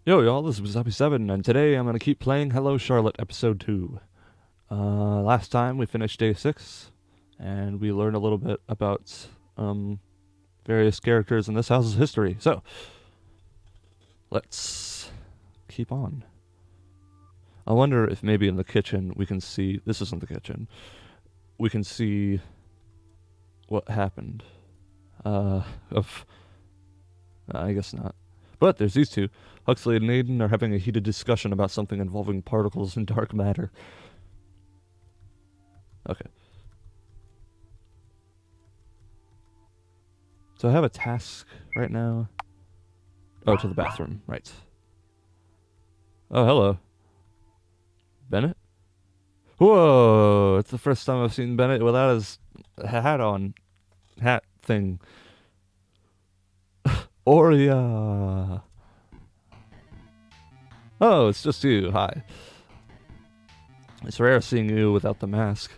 Yo, y'all, this is Zombie7, and today I'm going to keep playing Hello Charlotte Episode 2. Last time we finished Day 6, and we learned a little bit about, various characters in this house's history. So, let's keep on. I wonder if maybe in the kitchen we can see... This isn't the kitchen. We can see what happened. I guess not. But there's these two. Huxley and Naden are having a heated discussion about something involving particles and dark matter. Okay. So I have a task right now. Oh, to the bathroom. Right. Oh, hello. Bennett? Whoa! It's the first time I've seen Bennett without his hat on. Hat thing. Oria! Oh, it's just you. Hi. It's rare seeing you without the mask.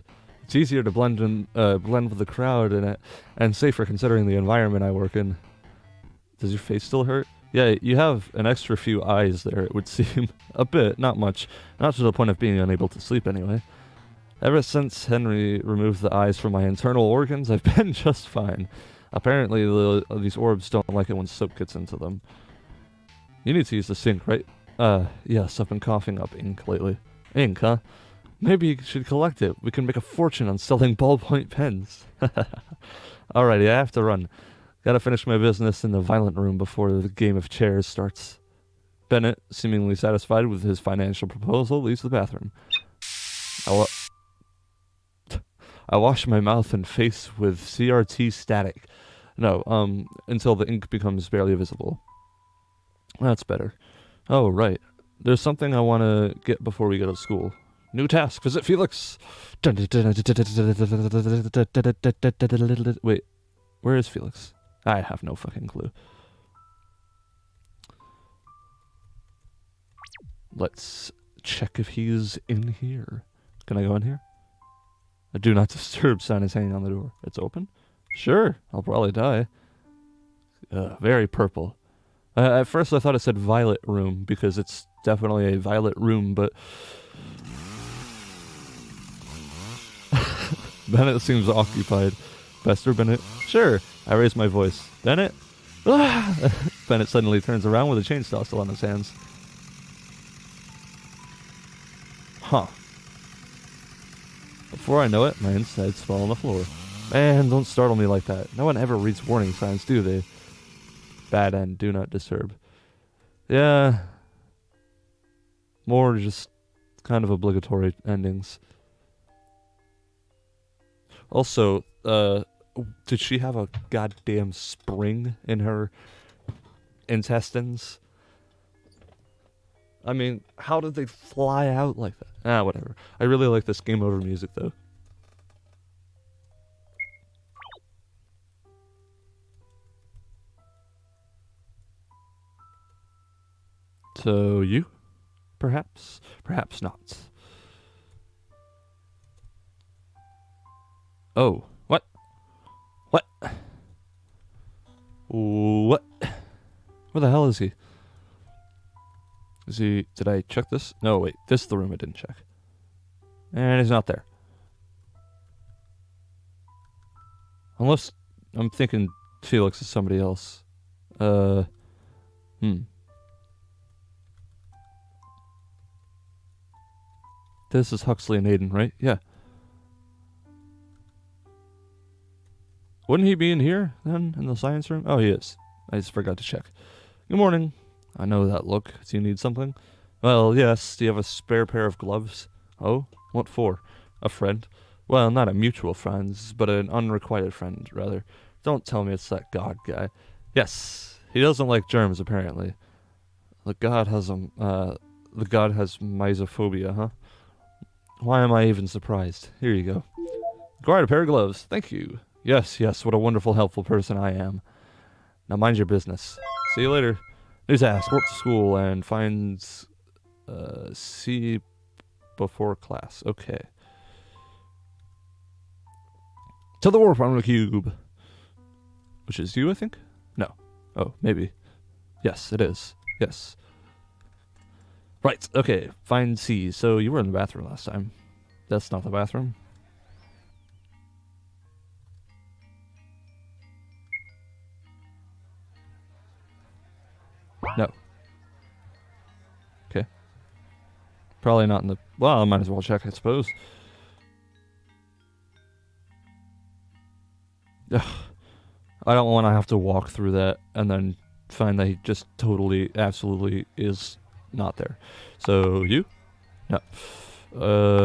It's easier to blend with the crowd and safer considering the environment I work in. Does your face still hurt? Yeah, you have an extra few eyes there, it would seem. A bit, not much. Not to the point of being unable to sleep anyway. Ever since Henry removed the eyes from my internal organs, I've been just fine. Apparently, these orbs don't like it when soap gets into them. You need to use the sink, right? Yes, I've been coughing up ink lately. Ink, huh? Maybe you should collect it. We can make a fortune on selling ballpoint pens. Alrighty, I have to run. Gotta finish my business in the violent room before the game of chairs starts. Bennett, seemingly satisfied with his financial proposal, leaves the bathroom. I wash my mouth and face with CRT static. No, until the ink becomes barely visible. That's better. Oh, right. There's something I want to get before we go to school. New task, visit Felix! Wait, where is Felix? I have no fucking clue. Let's check if he's in here. Can I go in here? A do not disturb sign is hanging on the door. It's open? Sure, I'll probably die. Very purple. At first I thought it said violet room, because it's definitely a violet room, but... Bennett seems occupied. Bester, Bennett? Sure. I raise my voice. Bennett? Ah! Bennett suddenly turns around with a chainsaw still on his hands. Huh. Before I know it, my insides fall on the floor. Man, don't startle me like that. No one ever reads warning signs, do they? Bad end, do not disturb. Yeah. More just kind of obligatory endings. Also, did she have a goddamn spring in her intestines? I mean, how did they fly out like that? Ah, whatever. I really like this game over music, though. So, you? Perhaps? Perhaps not. Oh, what? What? What? Where the hell is he? Is he... Did I check this? No, wait. This is the room I didn't check. And he's not there. Unless I'm thinking Felix is somebody else. This is Huxley and Aiden, right? Yeah. Wouldn't he be in here, then, in the science room? Oh, he is. I just forgot to check. Good morning. I know that look. Do you need something? Well, yes. Do you have a spare pair of gloves? Oh? What for? A friend? Well, not a mutual friend, but an unrequited friend, rather. Don't tell me it's that god guy. Yes. He doesn't like germs, apparently. The god has mysophobia, huh? Why am I even surprised? Here you go. Acquired a pair of gloves. Thank you. Yes, yes, what a wonderful, helpful person I am. Now mind your business. See you later. New task, go up to school and find C before class. Okay. To the warp on the cube. Which is you, I think? No. Oh, maybe. Yes, it is. Yes. Right, okay, find C. So you were in the bathroom last time. That's not the bathroom. No. Okay. Probably not in the... Well, I might as well check, I suppose. Ugh. I don't want to have to walk through that and then find that he just totally, absolutely is not there. So, you? No.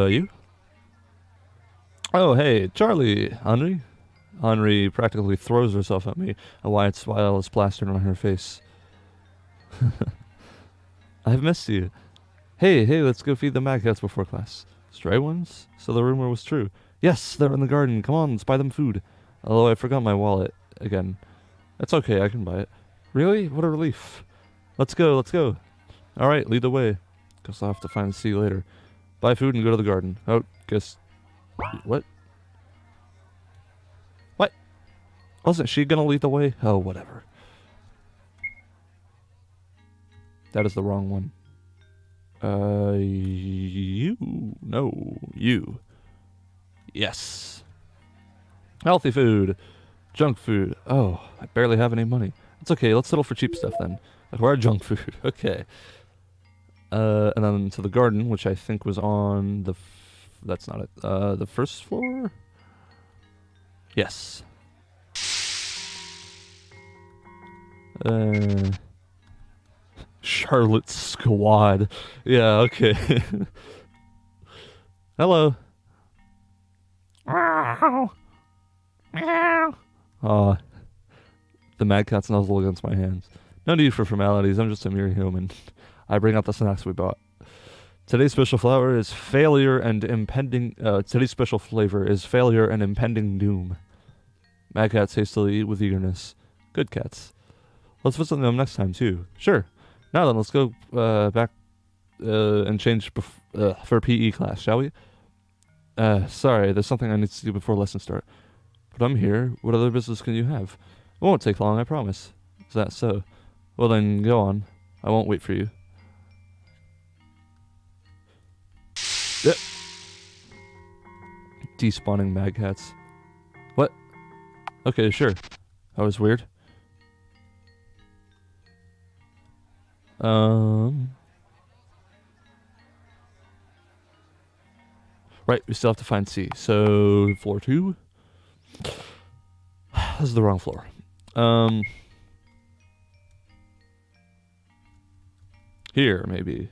You? Oh, hey, Charlie, Henri? Henri practically throws herself at me, a wide smile is plastered on her face. I've missed you. Hey, let's go feed the magcats before class. Stray ones? So the rumor was true. Yes, they're in the garden. Come on, let's buy them food. Although I forgot my wallet again. That's okay, I can buy it. Really? What a relief. Let's go. Alright, lead the way. Guess I'll have to find C later. Buy food and go to the garden. Oh, guess... What? What? Wasn't she gonna lead the way? Oh, whatever. That is the wrong one. You? No, you. Yes. Healthy food. Junk food. Oh, I barely have any money. It's okay, let's settle for cheap stuff then. Acquire junk food. Okay. And then to the garden, which I think was on the... That's not it. The first floor? Yes. Charlotte's squad. Yeah, okay. Hello. Aw. The magcats nuzzle against my hands. No need for formalities, I'm just a mere human. I bring out the snacks we bought. Today's special flavor is failure and impending... today's special flavor is failure and impending doom. Magcats hastily eat with eagerness. Good cats. Let's visit them next time, too. Sure. Now then, let's go back and change for PE class, shall we? Sorry, there's something I need to do before lessons start. But I'm here. What other business can you have? It won't take long, I promise. Is that so? Well then, go on. I won't wait for you. Yep. Despawning magcats. What? Okay, sure. That was weird. Right, we still have to find C. So, floor 2? This is the wrong floor. Here, maybe.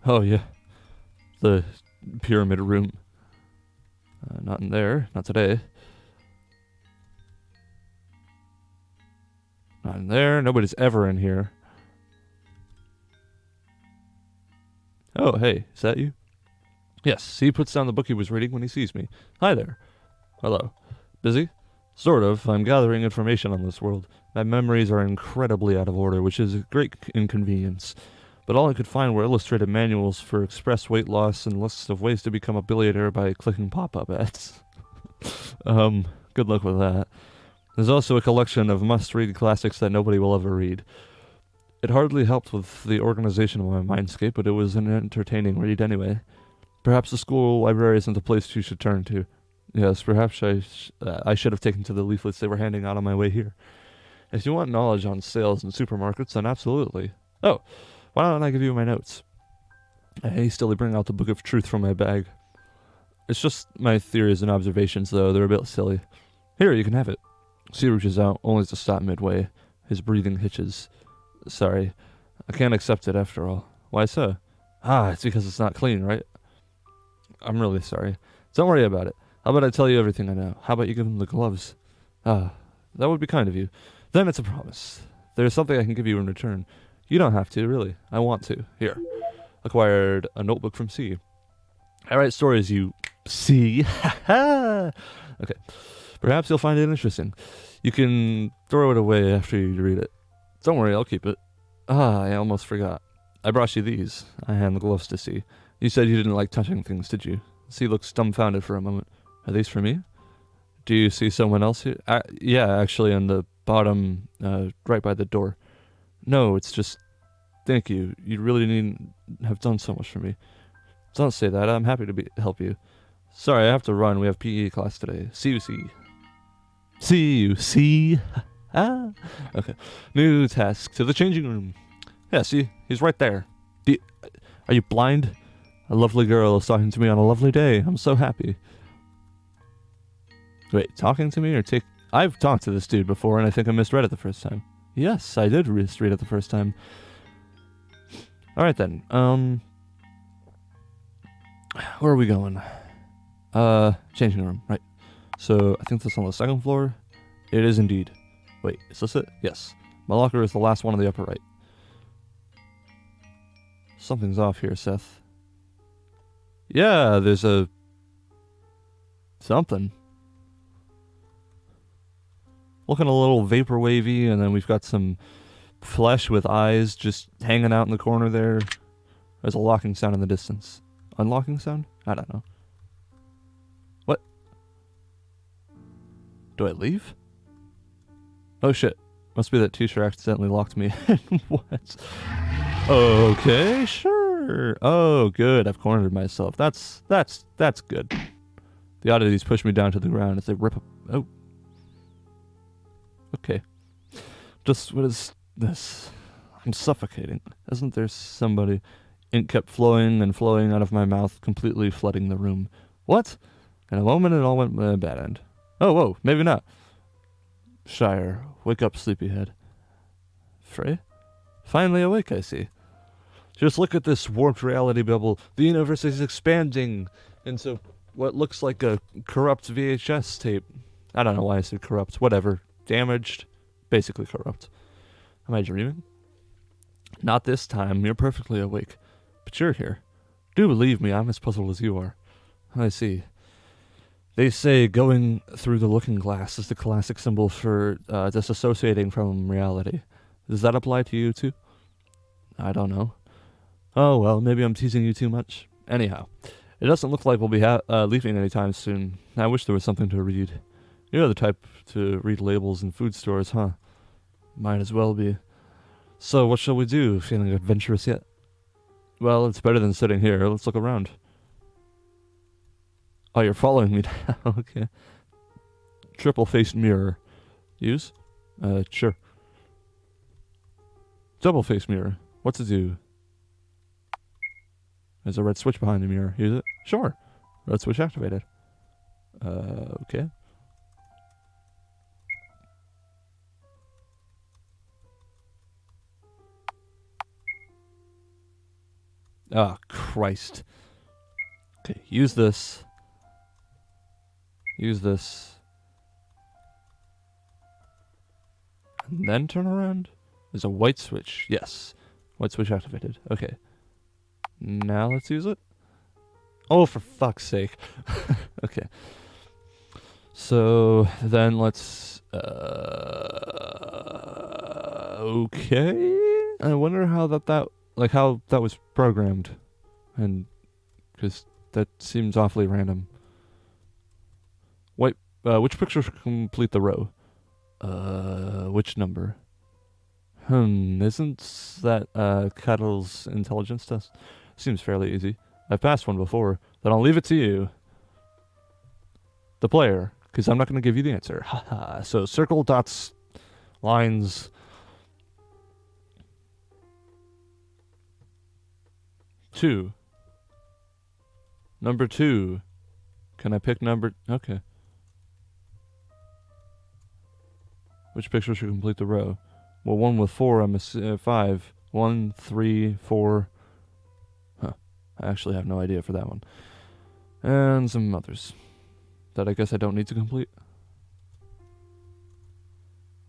Oh, yeah. The pyramid room. Not in there. Not today. Not in there. Nobody's ever in here. Oh, hey. Is that you? Yes. He puts down the book he was reading when he sees me. Hi there. Hello. Busy? Sort of. I'm gathering information on this world. My memories are incredibly out of order, which is a great inconvenience. But all I could find were illustrated manuals for express weight loss and lists of ways to become a billionaire by clicking pop-up ads. Good luck with that. There's also a collection of must-read classics that nobody will ever read. It hardly helped with the organization of my mindscape, but it was an entertaining read anyway. Perhaps the school library isn't the place you should turn to. Yes, perhaps I should have taken to the leaflets they were handing out on my way here. If you want knowledge on sales and supermarkets, then absolutely. Oh, why don't I give you my notes? I hastily bring out the Book of Truth from my bag. It's just my theories and observations, though. They're a bit silly. Here, you can have it. C reaches out, only to stop midway. His breathing hitches. Sorry, I can't accept it after all. Why so? It's because it's not clean, right? I'm really sorry. Don't worry about it. How about I tell you everything I know? How about you give him the gloves? That would be kind of you. Then it's a promise. There's something I can give you in return. You don't have to, really. I want to. Here. Acquired a notebook from C. I write stories, you C. Okay. Perhaps you'll find it interesting. You can throw it away after you read it. Don't worry, I'll keep it. I almost forgot. I brought you these. I hand the gloves to C. You said you didn't like touching things, did you? C looks dumbfounded for a moment. Are these for me? Do you see someone else here? Yeah, actually on the bottom, right by the door. No, it's just... Thank you. You really needn't have done so much for me. Don't say that. I'm happy to help you. Sorry, I have to run. We have PE class today. See you, see. See you, see. Ah. Okay. New task. To the changing room. Yeah, see? He's right there. Are you blind? A lovely girl is talking to me on a lovely day. I'm so happy. Wait, talking to me or take... I've talked to this dude before, and I think I misread it the first time. Yes, I did misread it the first time. Alright then. Where are we going? Changing room, right. So, I think that's on the second floor. It is indeed. Wait, is this it? Yes. My locker is the last one on the upper right. Something's off here, Seth. Yeah, there's a... something. Looking a little vapor wavy, and then we've got some flesh with eyes just hanging out in the corner there. There's a locking sound in the distance. Unlocking sound? I don't know. What? Do I leave? Oh shit. Must be that teacher accidentally locked me in. What? Okay, sure. Oh, good. I've cornered myself. That's good. The oddities push me down to the ground as they rip up. Oh. Okay. Just what is this? I'm suffocating. Isn't there somebody? Ink kept flowing and flowing out of my mouth, completely flooding the room. What? In a moment, it all went bad end. Oh, whoa, maybe not. Shire, wake up, sleepyhead. Frey? Finally awake, I see. Just look at this warped reality bubble. The universe is expanding into what looks like a corrupt VHS tape. I don't know why I said corrupt. Whatever. Damaged. Basically corrupt. Am I dreaming? Not this time. You're perfectly awake. But you're here. Do believe me, I'm as puzzled as you are. I see. They say going through the looking glass is the classic symbol for disassociating from reality. Does that apply to you too? I don't know. Oh well, maybe I'm teasing you too much. Anyhow, it doesn't look like we'll be leaving anytime soon. I wish there was something to read. You're the type to read labels in food stores, huh? Might as well be. So what shall we do? Feeling adventurous yet? Well, it's better than sitting here. Let's look around. Oh, you're following me now. Okay. Triple-faced mirror. Use? Sure. Double-faced mirror. What to do? There's a red switch behind the mirror. Use it? Sure. Red switch activated. Okay. Oh, Christ. Okay, use this. Use this. And then turn around. There's a white switch. Yes. White switch activated. Okay. Now let's use it. Oh, for fuck's sake. Okay. So then let's... okay. I wonder how that was programmed. And... because that seems awfully random. Which picture should complete the row? Which number? Isn't that, Cuddle's intelligence test? Seems fairly easy. I've passed one before. Then I'll leave it to you. The player. Because I'm not going to give you the answer. Haha. So, circle, dots, lines. 2. Number 2. Can I pick number... okay. Which picture should complete the row? Well, one with 4, I'm a 5. 1, 3, 4. Huh. I actually have no idea for that one. And some others. That I guess I don't need to complete.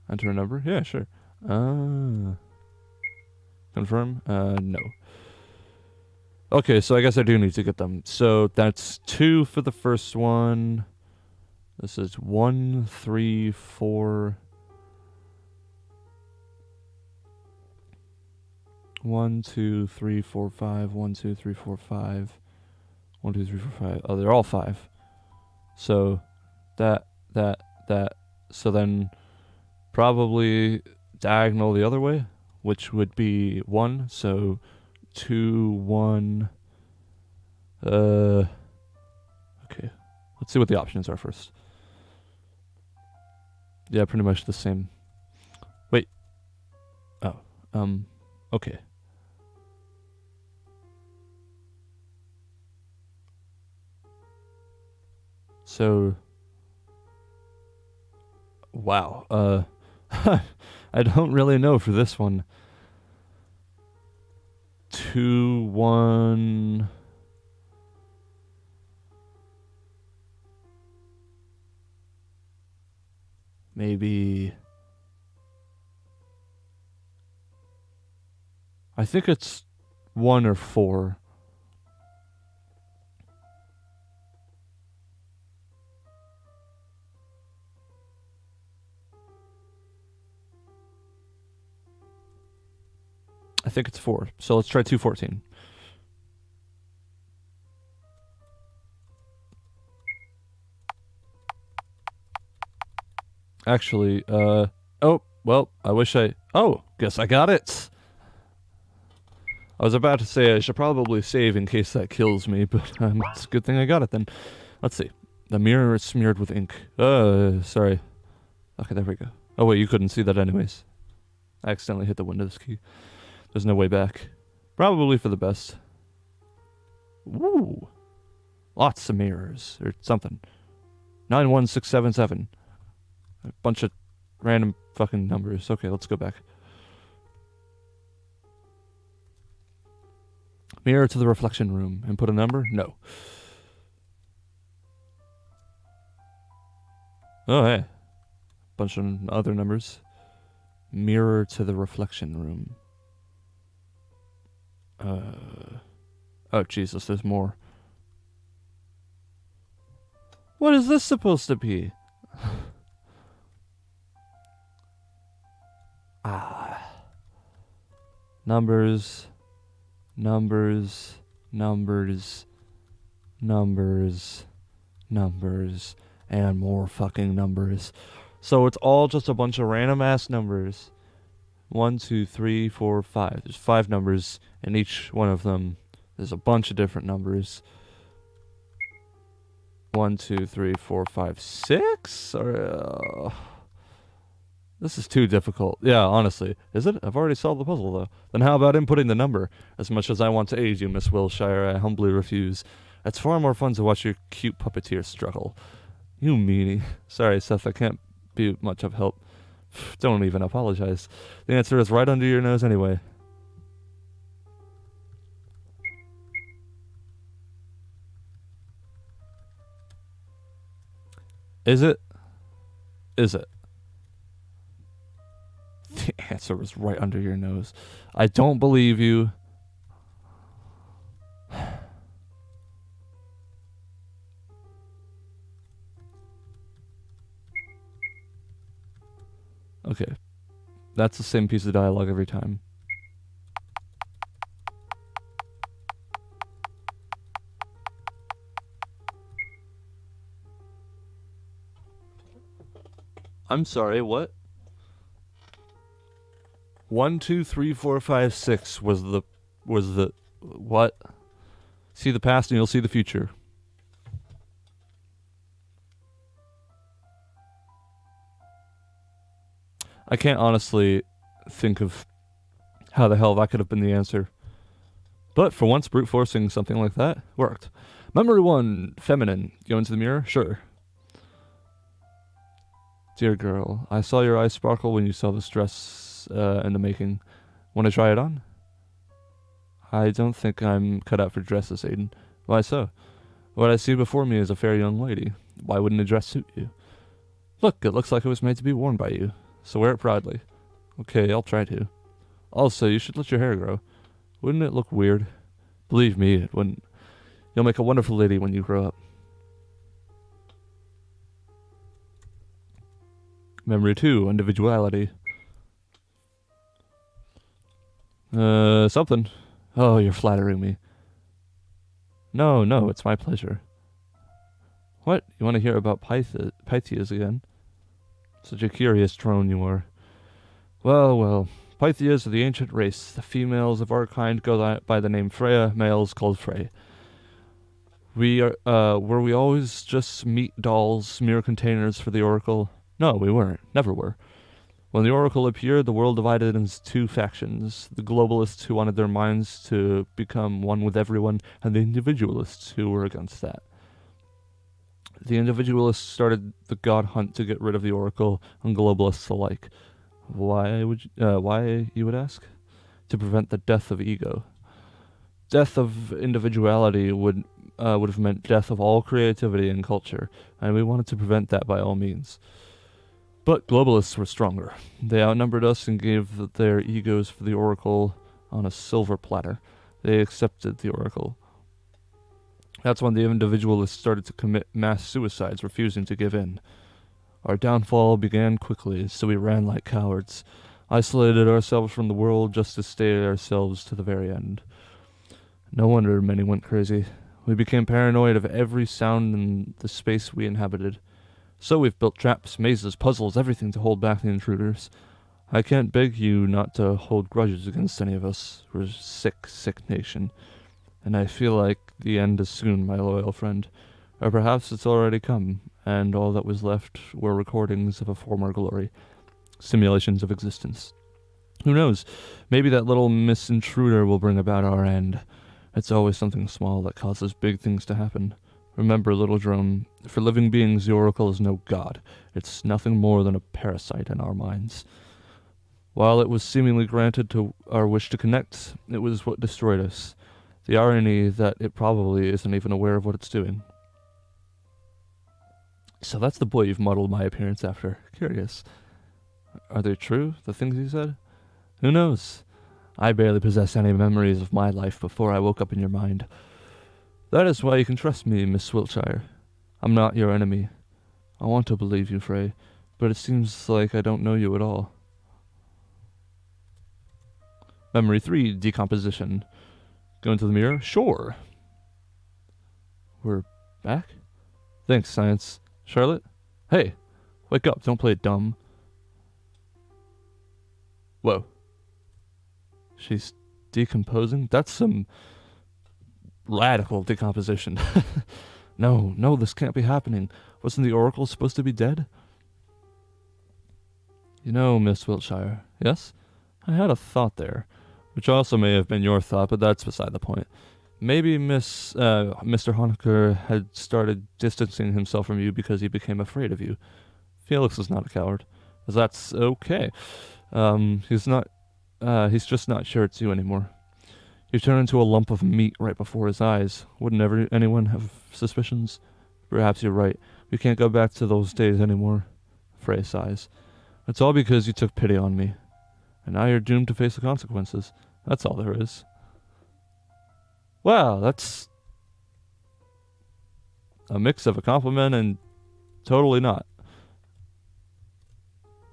Enter a number? Yeah, sure. Confirm? No. Okay, so I guess I do need to get them. So that's 2 for the first one. This is 1, 3, 4... 1, 2, 3, 4, 5. 1, 2, 3, 4, 5. 1, 2, 3, 4, 5. Oh, they're all 5. So that. So then probably diagonal the other way. which would be 1. So 2, 1. Okay. Let's see what the options are first. Yeah, pretty much the same. Wait. Oh. Okay. So, wow. I don't really know for this one. 2, 1. Maybe. I think it's 1 or 4. I think it's 4. So let's try 214. Actually, oh, well, I wish guess I got it. I was about to say I should probably save in case that kills me, but it's a good thing I got it then. Let's see. The mirror is smeared with ink. Sorry. Okay, there we go. Oh wait, you couldn't see that anyways. I accidentally hit the Windows key. There's no way back. Probably for the best. Woo! Lots of mirrors, or something. 91677. A bunch of random fucking numbers. Okay, let's go back. Mirror to the reflection room. And put a number? No. Oh, hey. Bunch of other numbers. Mirror to the reflection room. Oh, Jesus, there's more. What is this supposed to be? Numbers, numbers, numbers, numbers, numbers, and more fucking numbers. So it's all just a bunch of random ass numbers. 1, 2, 3, 4, 5. There's 5 numbers, and each one of them there's a bunch of different numbers. 1, 2, 3, 4, 5, 6? Or this is too difficult. Yeah, honestly. Is it? I've already solved the puzzle, though. Then how about inputting the number? As much as I want to aid you, Miss Wilshire, I humbly refuse. It's far more fun to watch your cute puppeteer struggle. You meanie. Sorry, Seth, I can't be much of help. Don't even apologize. The answer is right under your nose anyway. Is it? Is it? The answer was right under your nose. I don't believe you. Okay. That's the same piece of dialogue every time. I'm sorry, what? 1, 2, 3, 4, 5, 6 was the what? See the past and you'll see the future. I can't honestly think of how the hell that could have been the answer. But for once, brute forcing something like that worked. Memory 1, feminine. Go into the mirror? Sure. Dear girl, I saw your eyes sparkle when you saw this dress in the making. Want to try it on? I don't think I'm cut out for dresses, Aiden. Why so? What I see before me is a fair young lady. Why wouldn't a dress suit you? Look, it looks like it was made to be worn by you. So wear it proudly. Okay, I'll try to. Also, you should let your hair grow. Wouldn't it look weird? Believe me, it wouldn't. You'll make a wonderful lady when you grow up. Memory 2, individuality. Something. Oh, you're flattering me. No, it's my pleasure. What? You want to hear about Pythias again? Such a curious drone you are. Well, Pythias are the ancient race. The females of our kind go by the name Freya, males called Frey. Were we always just meat dolls, mere containers for the Oracle? No, we weren't. Never were. When the Oracle appeared, the world divided into two factions. The globalists who wanted their minds to become one with everyone, and the individualists who were against that. The individualists started the god hunt to get rid of the Oracle, and globalists alike. Why, you would ask? To prevent the death of ego. Death of individuality would have meant death of all creativity and culture, and we wanted to prevent that by all means. But globalists were stronger. They outnumbered us and gave their egos for the Oracle on a silver platter. They accepted the Oracle. That's when the individualists started to commit mass suicides, refusing to give in. Our downfall began quickly, so we ran like cowards, isolated ourselves from the world just to stay ourselves to the very end. No wonder many went crazy. We became paranoid of every sound in the space we inhabited. So we've built traps, mazes, puzzles, everything to hold back the intruders. I can't beg you not to hold grudges against any of us. We're a sick, sick nation. And I feel like the end is soon, my loyal friend. Or perhaps it's already come, and all that was left were recordings of a former glory. Simulations of existence. Who knows? Maybe that little Miss Intruder will bring about our end. It's always something small that causes big things to happen. Remember, little drone, for living beings, the Oracle is no god. It's nothing more than a parasite in our minds. While it was seemingly granted to our wish to connect, it was what destroyed us. The irony that it probably isn't even aware of what it's doing. So that's the boy you've modeled my appearance after. Curious. Are they true, the things you said? Who knows? I barely possess any memories of my life before I woke up in your mind. That is why you can trust me, Miss Wiltshire. I'm not your enemy. I want to believe you, Frey, but it seems like I don't know you at all. Memory 3, decomposition. Go into the mirror? Sure. We're back? Thanks, science. Charlotte? Hey, wake up, don't play dumb. Whoa. She's decomposing? That's some radical decomposition. No, this can't be happening. Wasn't the Oracle supposed to be dead? You know, Miss Wiltshire, yes? I had a thought there, which also may have been your thought, but that's beside the point. Maybe Mr. Honecker had started distancing himself from you because he became afraid of you. Felix is not a coward. That's okay. He's just not sure it's you anymore. You turn into a lump of meat right before his eyes. Wouldn't anyone have suspicions? Perhaps you're right. We can't go back to those days anymore. Frey sighs. It's all because you took pity on me. And now you're doomed to face the consequences. That's all there is. Wow, that's a mix of a compliment and totally not.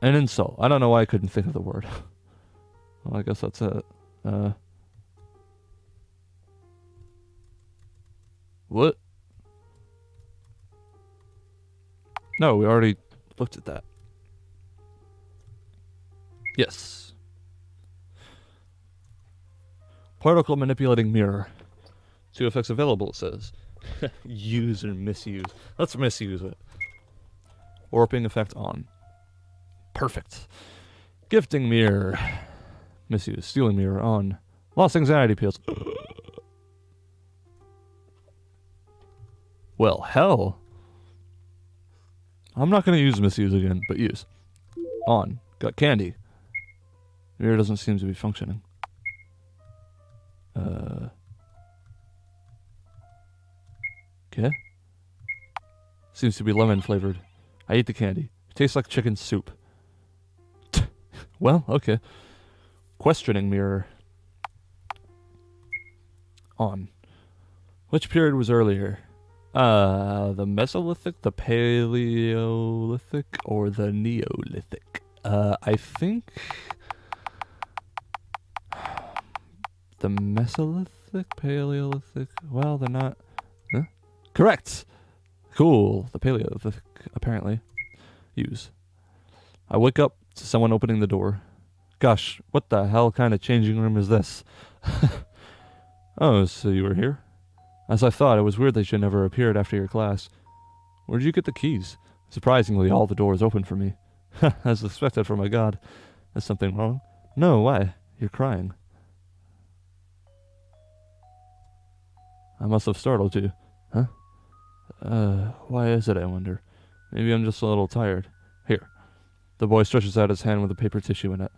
An insult. I don't know why I couldn't think of the word. Well, I guess that's it. What? No, we already looked at that. Yes. Particle manipulating mirror. 2 effects available, it says. Use and misuse. Let's misuse it. Warping effect on. Perfect. Gifting mirror. Misuse. Stealing mirror on. Lost anxiety pills. Well, hell. I'm not going to use misuse again, but use. On. Got candy. Mirror doesn't seem to be functioning. Okay. Seems to be lemon flavored. I ate the candy. It tastes like chicken soup. Well, okay. Questioning mirror. On. Which period was earlier? The Mesolithic, the Paleolithic, or the Neolithic? I think the Mesolithic, Paleolithic. Well, they're not. Huh? Correct. Cool. The Paleolithic, apparently. Use. I wake up to someone opening the door. Gosh, what the hell kind of changing room is this? Oh, so you were here? As I thought, it was weird that you never appeared after your class. Where did you get the keys? Surprisingly, all the doors opened for me. As expected for my god. Is something wrong? No, why? You're crying. I must have startled you. Huh? Why is it, I wonder? Maybe I'm just a little tired. Here. The boy stretches out his hand with a paper tissue in it.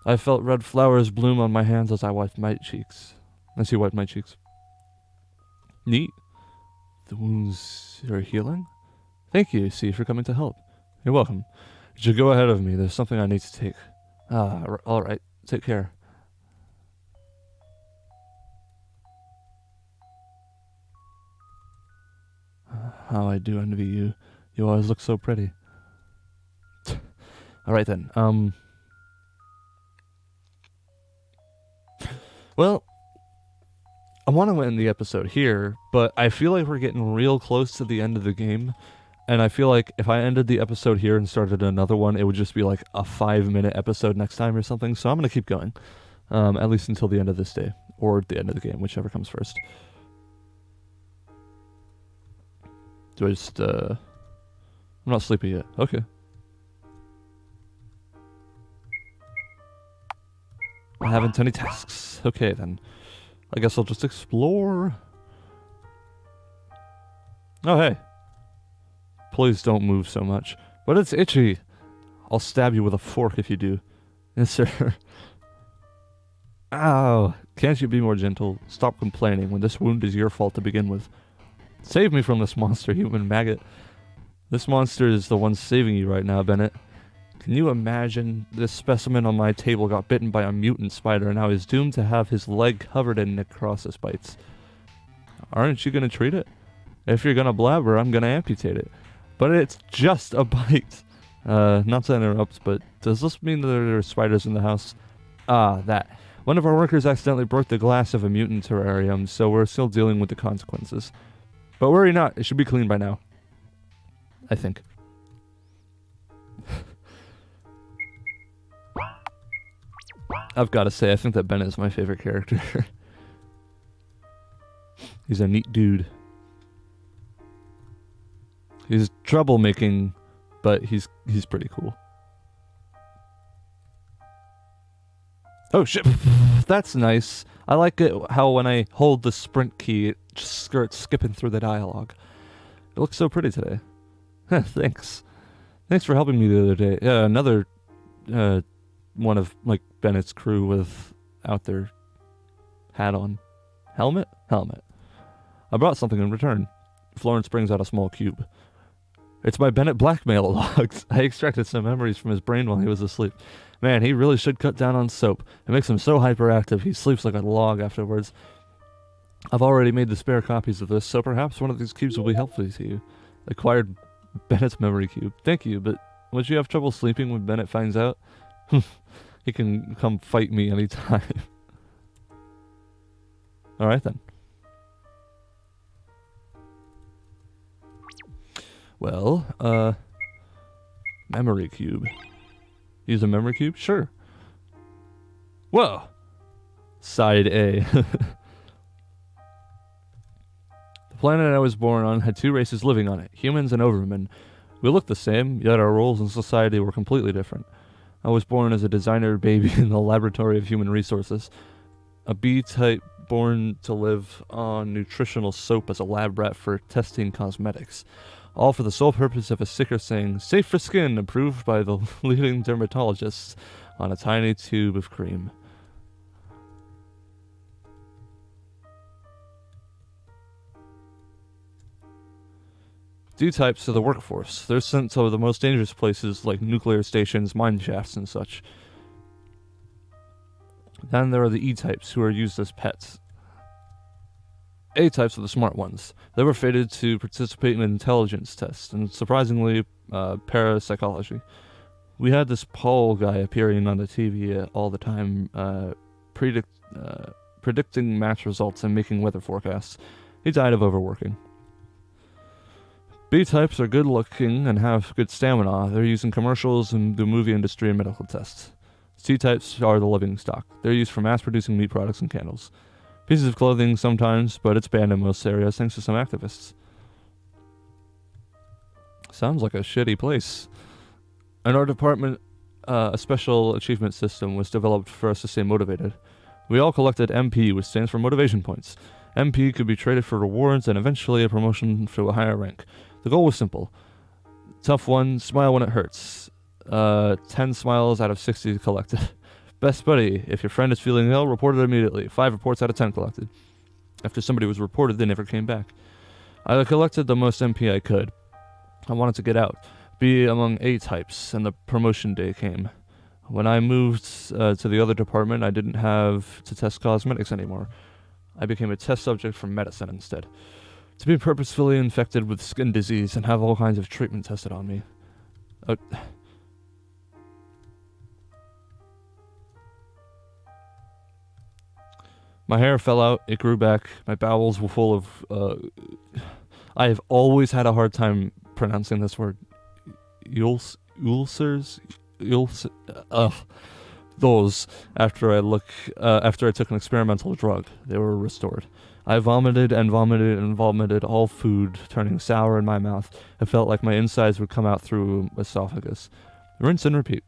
I felt red flowers bloom on my hands as he wiped my cheeks. Neat. The wounds are healing? Thank you, C, for coming to help. You're welcome. You should go ahead of me. There's something I need to take. Alright. Take care. How I do envy you. You always look so pretty. Alright then, well, I want to end the episode here, but I feel like we're getting real close to the end of the game, and I feel like if I ended the episode here and started another one, it would just be like a 5-minute episode next time or something, so I'm going to keep going, at least until the end of this day, or the end of the game, whichever comes first. Do I just, I'm not sleepy yet. Okay. I haven't any tasks. Okay, then. I guess I'll just explore. Oh, hey. Please don't move so much. But it's itchy. I'll stab you with a fork if you do. Yes, sir. Ow. Can't you be more gentle? Stop complaining when this wound is your fault to begin with. Save me from this monster, human maggot. This monster is the one saving you right now, Bennett. Can you imagine this specimen on my table got bitten by a mutant spider and now is doomed to have his leg covered in necrosis bites? Aren't you going to treat it? If you're going to blabber, I'm going to amputate it. But it's just a bite. Not to interrupt, but does this mean that there are spiders in the house? That. One of our workers accidentally broke the glass of a mutant terrarium, so we're still dealing with the consequences. But worry not, it should be clean by now. I think. I've got to say, I think that Bennett is my favorite character. He's a neat dude. He's troublemaking, but he's pretty cool. Oh shit! That's nice. I like it how when I hold the sprint key, it just starts skipping through the dialogue. It looks so pretty today. Thanks. Thanks for helping me the other day. Yeah, another one of like Bennett's crew without their hat on. Helmet? Helmet. I brought something in return. Florence brings out a small cube. It's my Bennett blackmail logs. I extracted some memories from his brain while he was asleep. Man, he really should cut down on soap. It makes him so hyperactive, he sleeps like a log afterwards. I've already made the spare copies of this, so perhaps one of these cubes will be helpful to you. Acquired Bennett's memory cube. Thank you, but would you have trouble sleeping when Bennett finds out? He can come fight me anytime. Alright then. Well, memory cube. Use a memory cube? Sure. Whoa! Side A. The planet I was born on had two races living on it, humans and overmen. We looked the same, yet our roles in society were completely different. I was born as a designer baby in the laboratory of human resources. A B-type born to live on nutritional soap as a lab rat for testing cosmetics. All for the sole purpose of a sticker saying, safe for skin, approved by the leading dermatologists, on a tiny tube of cream. D-types are the workforce. They're sent to the most dangerous places like nuclear stations, mine shafts, and such. Then there are the E-types, who are used as pets. A-types are the smart ones. They were fated to participate in intelligence tests, and surprisingly, parapsychology. We had this Paul guy appearing on the TV all the time, predicting match results and making weather forecasts. He died of overworking. B-types are good-looking and have good stamina. They're used in commercials and the movie industry and medical tests. C-types are the living stock. They're used for mass-producing meat products and candles. Pieces of clothing sometimes, but it's banned in most areas thanks to some activists. Sounds like a shitty place. In our department, a special achievement system was developed for us to stay motivated. We all collected MP, which stands for motivation points. MP could be traded for rewards and eventually a promotion to a higher rank. The goal was simple. Tough one, smile when it hurts. 10 smiles out of 60 collected. Best buddy, if your friend is feeling ill, report it immediately. 5 reports out of 10 collected. After somebody was reported, they never came back. I collected the most MP I could. I wanted to get out, be among A-types, and the promotion day came. When I moved to the other department, I didn't have to test cosmetics anymore. I became a test subject for medicine instead. To be purposefully infected with skin disease and have all kinds of treatment tested on me. My hair fell out, it grew back, my bowels were full of, I have always had a hard time pronouncing this word. Ulcers? Those, after I took an experimental drug, they were restored. I vomited and vomited and vomited all food, turning sour in my mouth. It felt like my insides would come out through esophagus. Rinse and repeat.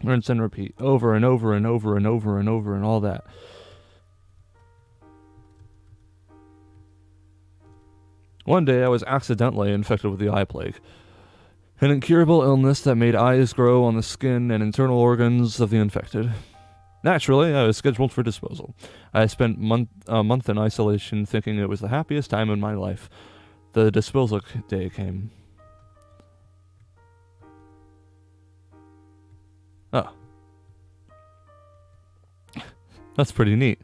Rinse and repeat. Over and over and over and over and over and all that. One day I was accidentally infected with the eye plague. An incurable illness that made eyes grow on the skin and internal organs of the infected. Naturally, I was scheduled for disposal. I spent a month in isolation thinking it was the happiest time in my life. The disposal day came. Oh. That's pretty neat.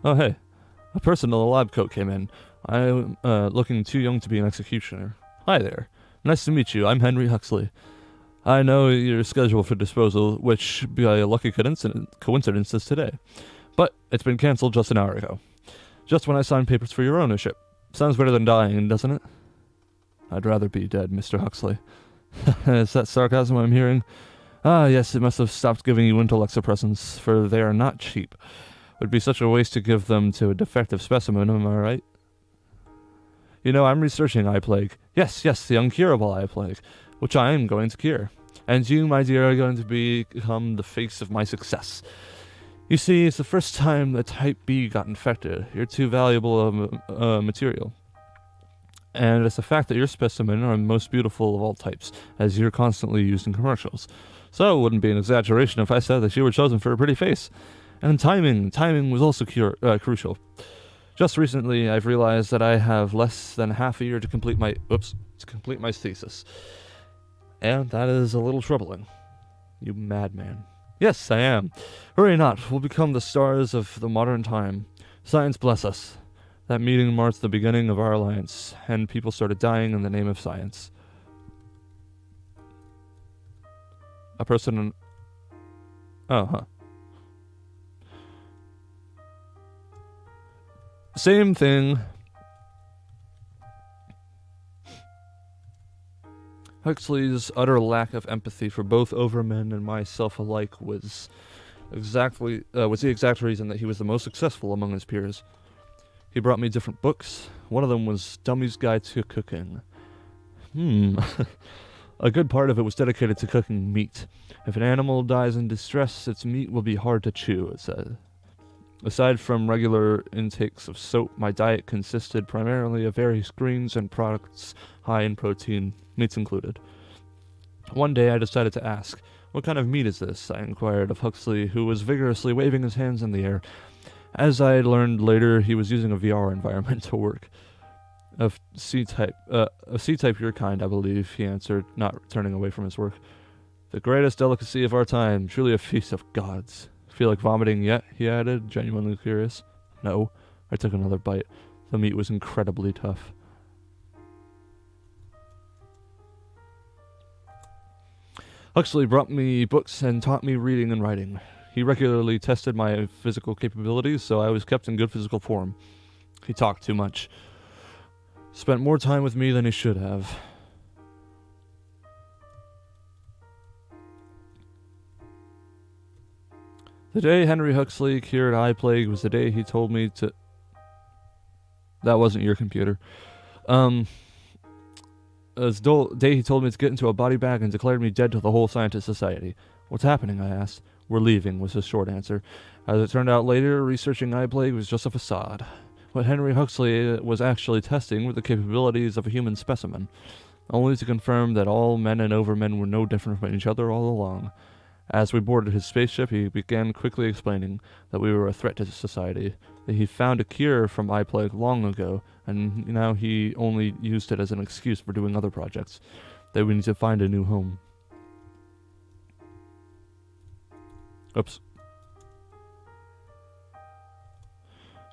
Oh, hey. A person in a lab coat came in. I'm looking too young to be an executioner. Hi there. Nice to meet you. I'm Henry Huxley. I know you're scheduled for disposal, which, by a lucky coincidence, is today. But it's been cancelled just an hour ago. Just when I signed papers for your ownership. Sounds better than dying, doesn't it? I'd rather be dead, Mr. Huxley. Is that sarcasm I'm hearing? Ah, yes, it must have stopped giving you intellect suppressants, for they are not cheap. It would be such a waste to give them to a defective specimen, am I right? You know, I'm researching eye plague. Yes, the incurable eye plague, which I am going to cure. And you, my dear, are going to become the face of my success. You see, it's the first time that Type B got infected. You're too valuable a material. And it's the fact that your specimen are the most beautiful of all types, as you're constantly used in commercials. So it wouldn't be an exaggeration if I said that you were chosen for a pretty face. And timing was also crucial. Just recently, I've realized that I have less than half a year to complete my thesis. And that is a little troubling. You madman. Yes, I am. Hurry not, we'll become the stars of the modern time. Science bless us. That meeting marked the beginning of our alliance, and people started dying in the name of science. A person... Same thing. Huxley's utter lack of empathy for both Overmen and myself alike was the exact reason that he was the most successful among his peers. He brought me different books. One of them was Dummy's Guide to Cooking. A good part of it was dedicated to cooking meat. If an animal dies in distress, its meat will be hard to chew, it said. Aside from regular intakes of soap, my diet consisted primarily of various greens and products high in protein, meats included. One day I decided to ask, "What kind of meat is this?" I inquired of Huxley, who was vigorously waving his hands in the air. As I learned later, he was using a VR environment to work. Of C-type your kind, I believe, he answered, not turning away from his work. The greatest delicacy of our time, truly a feast of gods. Feel like vomiting yet? He added, genuinely curious. No. I took another bite. The meat was incredibly tough. Huxley brought me books and taught me reading and writing. He regularly tested my physical capabilities, so I was kept in good physical form. He talked too much. Spent more time with me than he should have. The day Henry Huxley cured eye plague was the day he told me to... That wasn't your computer. It was the day he told me to get into a body bag and declared me dead to the whole scientist society. What's happening, I asked. We're leaving, was his short answer. As it turned out later, researching eye plague was just a facade. What Henry Huxley was actually testing were the capabilities of a human specimen, only to confirm that all men and overmen were no different from each other all along. As we boarded his spaceship, he began quickly explaining that we were a threat to society, that he found a cure from eye plague long ago, and now he only used it as an excuse for doing other projects, that we need to find a new home. Oops.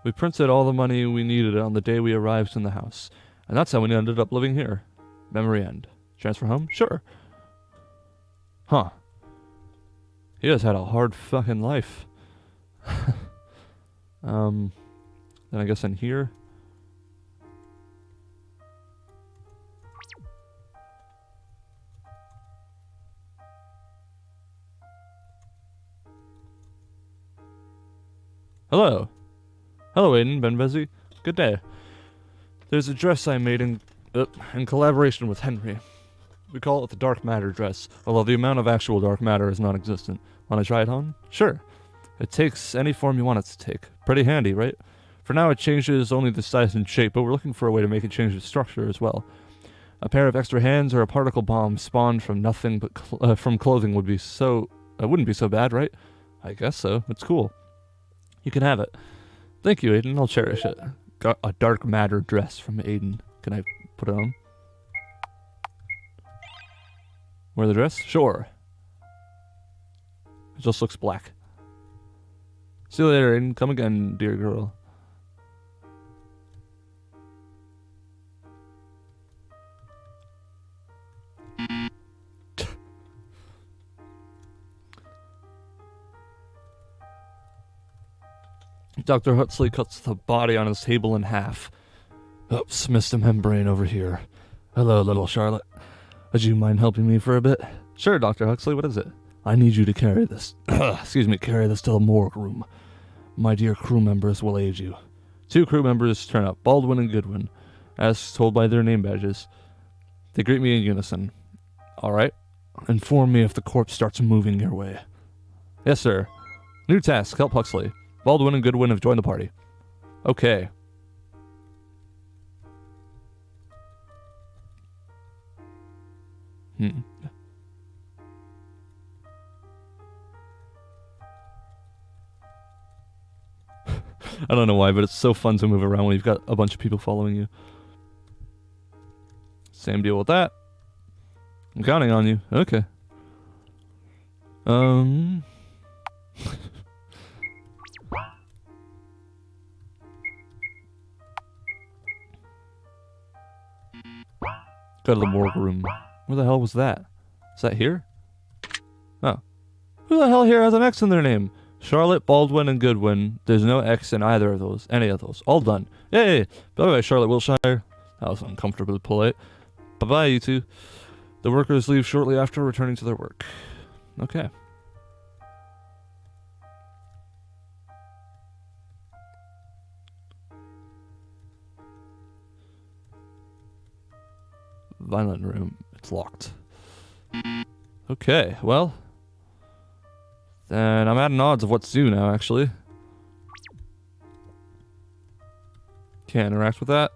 We printed all the money we needed on the day we arrived in the house, and that's how we ended up living here. Memory end. Transfer home? Sure. Huh. He has had a hard fucking life. Then I guess in here. Hello. Hello, Aiden. Been busy? Good day. There's a dress I made in collaboration with Henry. We call it the dark matter dress, although the amount of actual dark matter is non-existent. Want to try it on? Sure. It takes any form you want it to take. Pretty handy, right? For now it changes only the size and shape, but we're looking for a way to make it change its structure as well. A pair of extra hands or a particle bomb spawned from nothing but from clothing wouldn't be so bad, right? I guess so. It's cool. You can have it. Thank you, Aiden. I'll cherish it. Got a dark matter dress from Aiden. Can I put it on? Wear the dress? Sure. It just looks black. See you later, Aiden. Come again, dear girl. Dr. Huxley cuts the body on his table in half. Oops, missed a membrane over here. Hello, little Charlotte. Would you mind helping me for a bit? Sure, Dr. Huxley, what is it? I need you to carry this. Carry this to the morgue room. My dear crew members will aid you. 2 crew members turn up, Baldwin and Goodwin, as told by their name badges. They greet me in unison. All right. Inform me if the corpse starts moving your way. Yes, sir. New task, help Huxley. Baldwin and Goodwin have joined the party. Okay. I don't know why, but it's so fun to move around when you've got a bunch of people following you. Same deal with that. I'm counting on you. Okay. Go to the morgue room. Where the hell was that? Is that here? Oh. Who the hell here has an X in their name? Charlotte, Baldwin, and Goodwin. There's no X in either of those. Any of those. All done. Yay! By the way, Charlotte Wilshire. That was uncomfortably polite. Bye-bye, you two. The workers leave shortly after returning to their work. Okay. Violent room. It's locked. Okay, well. Then I'm adding odds of what's due now, actually. Can't interact with that.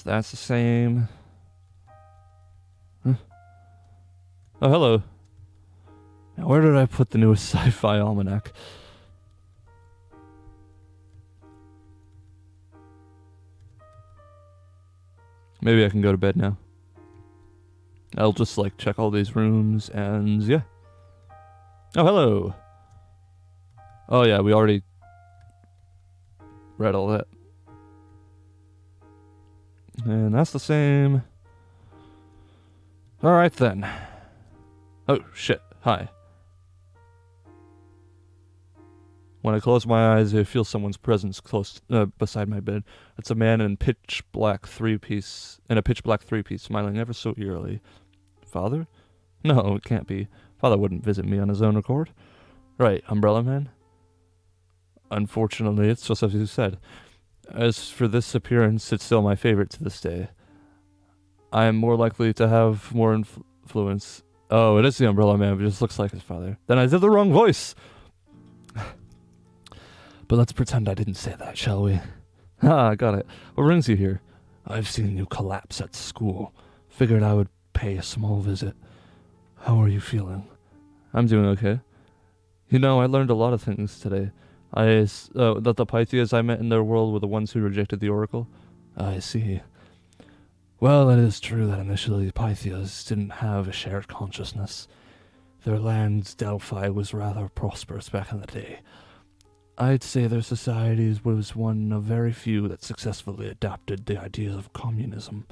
That's the same. Huh. Oh, hello. Now, where did I put the newest sci-fi almanac? Maybe I can go to bed now. I'll just, like, check all these rooms, and yeah. Oh, hello. Oh, yeah, we already read all that. And that's the same. Alright, then. Oh, shit. Hi. When I close my eyes, I feel someone's presence close beside my bed. It's a man in a pitch black three-piece, smiling ever so eerily. Father? No, it can't be. Father wouldn't visit me on his own accord. Right, Umbrella Man? Unfortunately, it's just as you said. As for this appearance, it's still my favorite to this day. I am more likely to have more influence. Oh, it is the Umbrella Man, but it just looks like his father. Then I did the wrong voice! But let's pretend I didn't say that, shall we? Ah, I got it. What brings you here? I've seen you collapse at school. Figured I would pay a small visit. How are you feeling? I'm doing okay. You know, I learned a lot of things today. That the Pythias I met in their world were the ones who rejected the Oracle. I see. Well, it is true that initially the Pythias didn't have a shared consciousness. Their land, Delphi, was rather prosperous back in the day. I'd say their society was one of very few that successfully adopted the ideas of communism.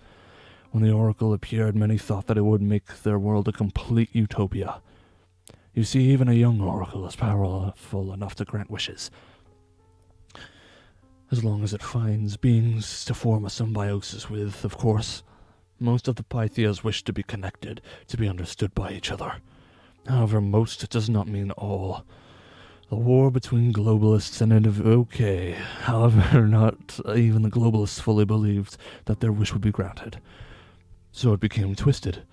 When the Oracle appeared, many thought that it would make their world a complete utopia. You see, even a young Oracle is powerful enough to grant wishes. As long as it finds beings to form a symbiosis with, of course. Most of the Pythias wish to be connected, to be understood by each other. However, most does not mean all. The war between globalists and however, not even the globalists fully believed that their wish would be granted. So it became twisted.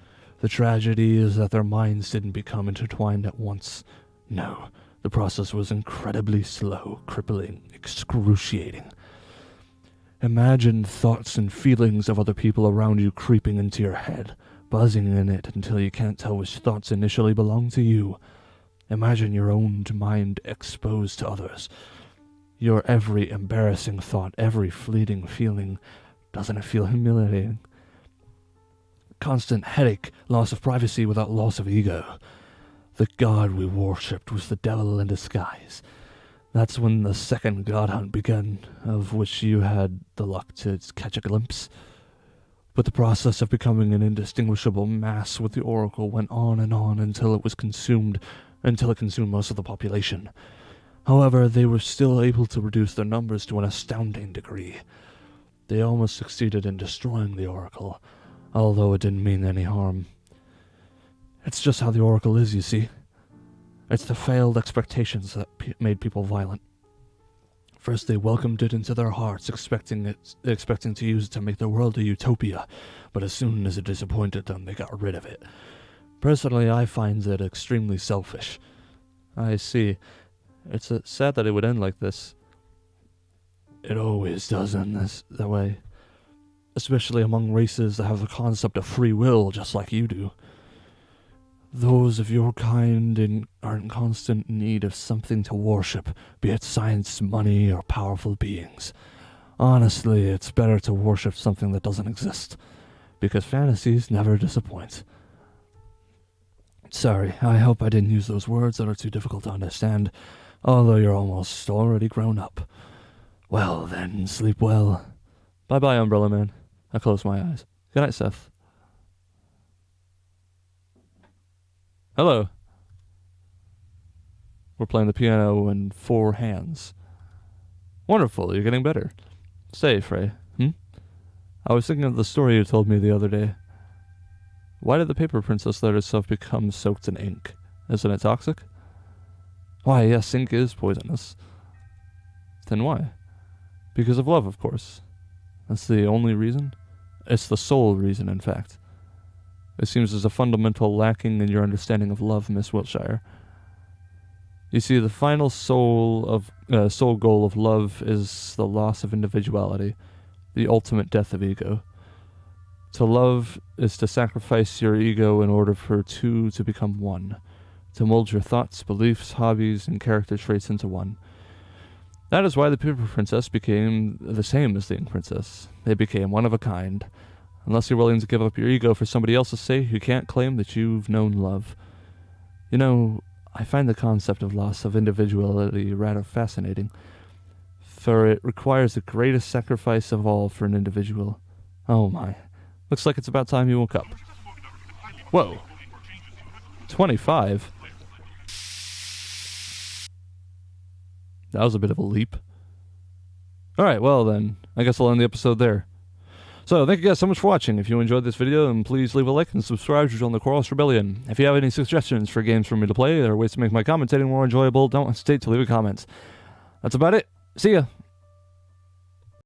The tragedy is that their minds didn't become intertwined at once. No, the process was incredibly slow, crippling, excruciating. Imagine thoughts and feelings of other people around you creeping into your head, buzzing in it until you can't tell which thoughts initially belong to you. Imagine your own mind exposed to others. Your every embarrassing thought, every fleeting feeling. Doesn't it feel humiliating? Constant headache, loss of privacy without loss of ego. The god we worshipped was the devil in disguise. That's when the second god hunt began, of which you had the luck to catch a glimpse. But the process of becoming an indistinguishable mass with the Oracle went on until it consumed most of the population. However, they were still able to reduce their numbers to an astounding degree. They almost succeeded in destroying the Oracle, although it didn't mean any harm. It's just how the Oracle is, you see. It's the failed expectations that made people violent. First, they welcomed it into their hearts, expecting to use it to make their world a utopia, but as soon as it disappointed them, they got rid of it. Personally, I find it extremely selfish. I see. It's sad that it would end like this. It always does end that way. Especially among races that have the concept of free will, just like you do. Those of your kind are in constant need of something to worship, be it science, money, or powerful beings. Honestly, it's better to worship something that doesn't exist, because fantasies never disappoint. Sorry, I hope I didn't use those words that are too difficult to understand, although you're almost already grown up. Well then, sleep well. Bye-bye, Umbrella Man. I close my eyes. Good night, Seth. Hello. We're playing the piano in 4 hands. Wonderful, you're getting better. Say, Frey, I was thinking of the story you told me the other day. Why did the paper princess let herself become soaked in ink? Isn't it toxic? Why, yes, ink is poisonous. Then why? Because of love, of course. That's the only reason? It's the sole reason, in fact. It seems there's a fundamental lacking in your understanding of love, Miss Wiltshire. You see, the final sole goal of love is the loss of individuality, the ultimate death of ego. To love is to sacrifice your ego in order for two to become one, to mold your thoughts, beliefs, hobbies, and character traits into one. That is why the Paper Princess became the same as the Ink Princess. They became one of a kind. Unless you're willing to give up your ego for somebody else's sake, you can't claim that you've known love. You know, I find the concept of loss of individuality rather fascinating, for it requires the greatest sacrifice of all for an individual. Oh my. Looks like it's about time you woke up. Whoa. 25? That was a bit of a leap. Alright, well then, I guess I'll end the episode there. So, thank you guys so much for watching. If you enjoyed this video, then please leave a like and subscribe to join the Chorus Rebellion. If you have any suggestions for games for me to play or ways to make my commentating more enjoyable, don't hesitate to leave a comment. That's about it. See ya!